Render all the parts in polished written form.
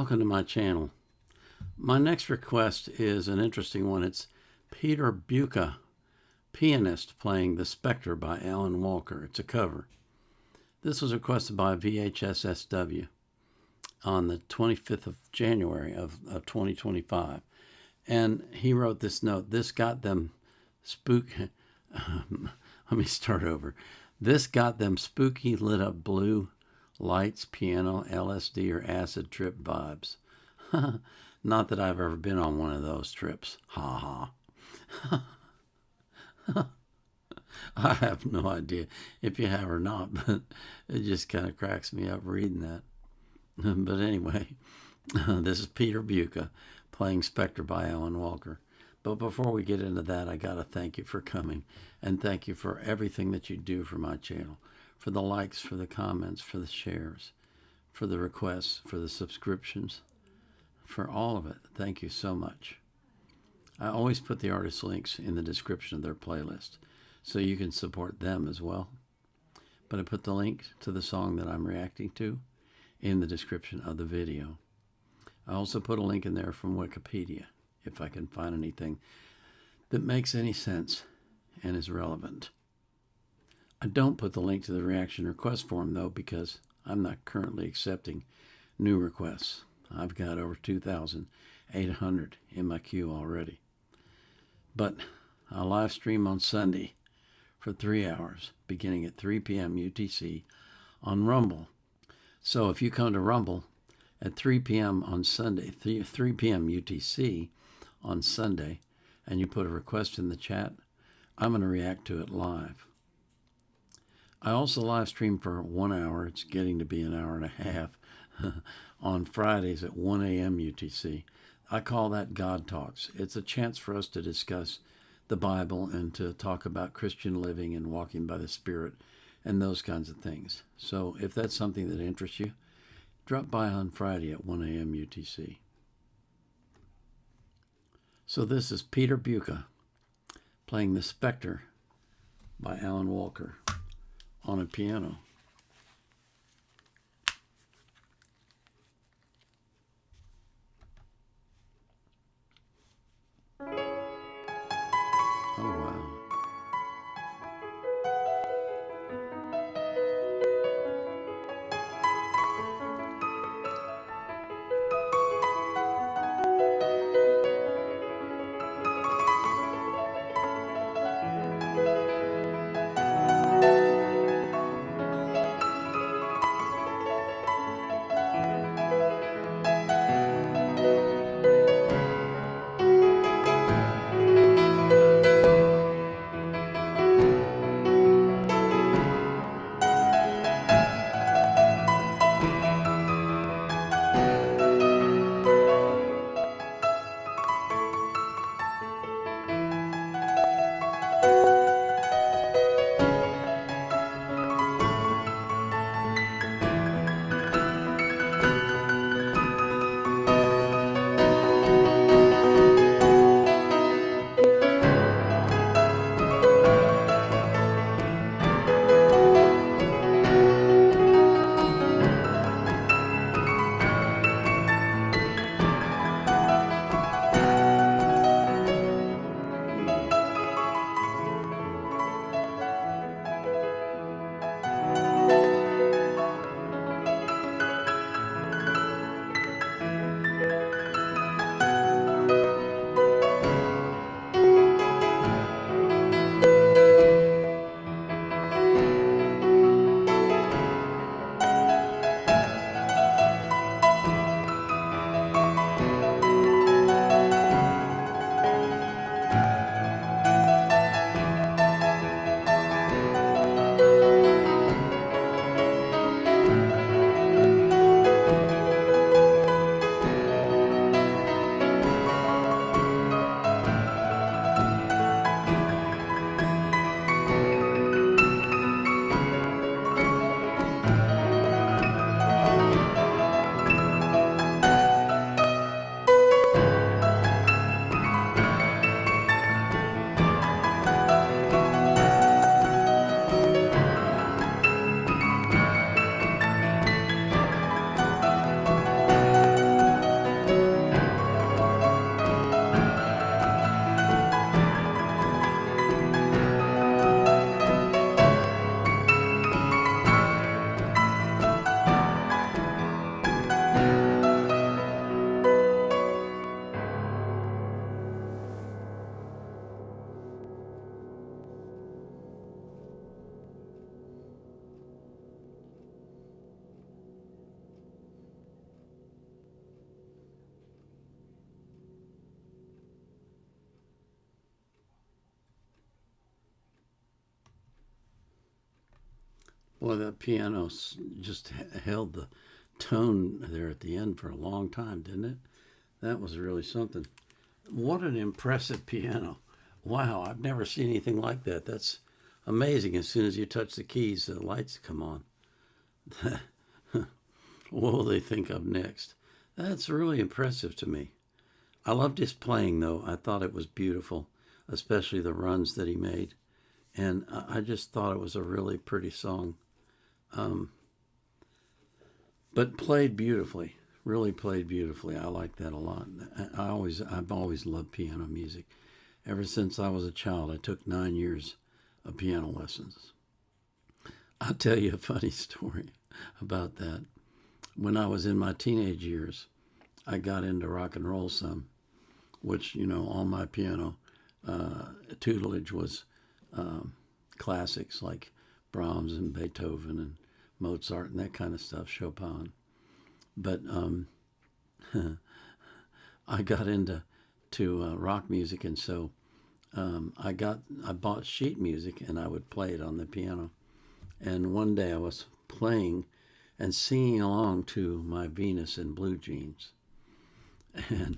Welcome to my channel. My next request is an interesting one. It's Peter Buca, pianist, playing The Spectre by Alan Walker. It's a cover. This was requested by VHSSW on the 25th of January of 2025. And he wrote this note. This got them let me start over. This got them spooky lit up blue lights, piano, LSD, or acid trip vibes. Not that I've ever been on one of those trips. Ha ha. I have no idea if you have or not, but it just kind of cracks me up reading that. But anyway, this is Peter Buca playing Spectre by Alan Walker. But before we get into that, I got to thank you for coming, and thank you for everything that you do for my channel, for the likes, for the comments, for the shares, for the requests, for the subscriptions, for all of it. Thank you so much. I always put the artist links in the description of their playlist so you can support them as well. But I put the link to the song that I'm reacting to in the description of the video. I also put a link in there from Wikipedia if I can find anything that makes any sense and is relevant. I don't put the link to the reaction request form, though, because I'm not currently accepting new requests. I've got over 2,800 in my queue already. But I'll live stream on Sunday for 3 hours, beginning at 3 p.m. UTC on Rumble. So if you come to Rumble at 3 p.m. on Sunday, 3 p.m. UTC on Sunday, and you put a request in the chat, I'm going to react to it live. I also live stream for 1 hour. It's getting to be an hour and a half on Fridays at 1 a.m. UTC. I call that God Talks. It's a chance for us to discuss the Bible and to talk about Christian living and walking by the Spirit and those kinds of things. So if that's something that interests you, drop by on Friday at 1 a.m. UTC. So this is Peter Buca playing The Spectre by Alan Walker on a piano. Oh, wow. Well, that piano just held the tone there at the end for a long time, didn't it? That was really something. What an impressive piano. Wow, I've never seen anything like that. That's amazing. As soon as you touch the keys, the lights come on. What will they think of next? That's really impressive to me. I loved his playing, though. I thought it was beautiful, especially the runs that he made. And I just thought it was a really pretty song. Um, but played beautifully, really played beautifully. I like that a lot. I've always loved piano music. Ever since I was a child, I took 9 years of piano lessons. I'll tell you a funny story about that. When I was in my teenage years, I got into rock and roll some, which, all my piano tutelage was classics like Brahms and Beethoven and Mozart and that kind of stuff, Chopin. But I got into rock music, and so I bought sheet music and I would play it on the piano. And one day I was playing and singing along to My Venus in Blue Jeans, and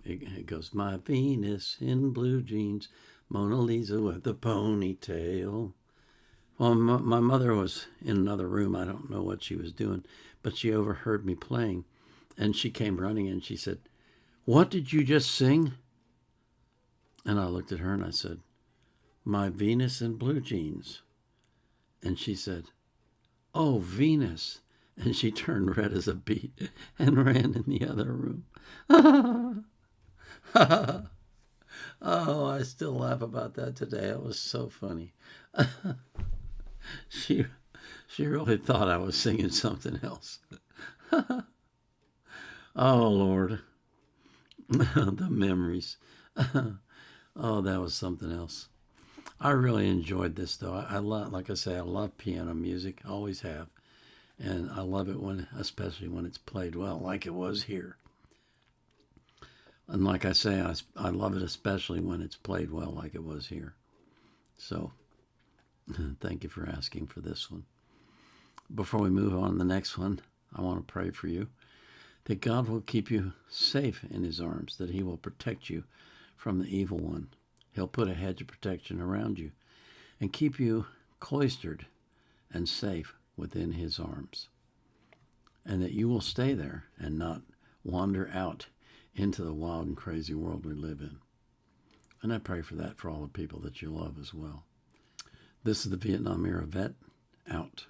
it goes, My Venus in blue jeans, Mona Lisa with the ponytail. Well, my mother was in another room. I don't know what she was doing, but she overheard me playing, and she came running and she said, What did you just sing? And I looked at her and I said, My Venus in blue jeans. And she said, Oh, Venus. And she turned red as a beet and ran in the other room. Oh, I still laugh about that today. It was so funny. she she really thought I was singing something else. Oh, Lord. The memories. Oh, that was something else. I really enjoyed this, though. I love, like I say, I love piano music. Always have. And I love it especially when it's played well, like it was here. And like I say, I love it especially when it's played well, like it was here. So, thank you for asking for this one. Before we move on to the next one, I want to pray for you that God will keep you safe in His arms, that He will protect you from the evil one. He'll put a hedge of protection around you and keep you cloistered and safe within His arms, and that you will stay there and not wander out into the wild and crazy world we live in. And I pray for that for all the people that you love as well. This is the Vietnam Era Vet, out.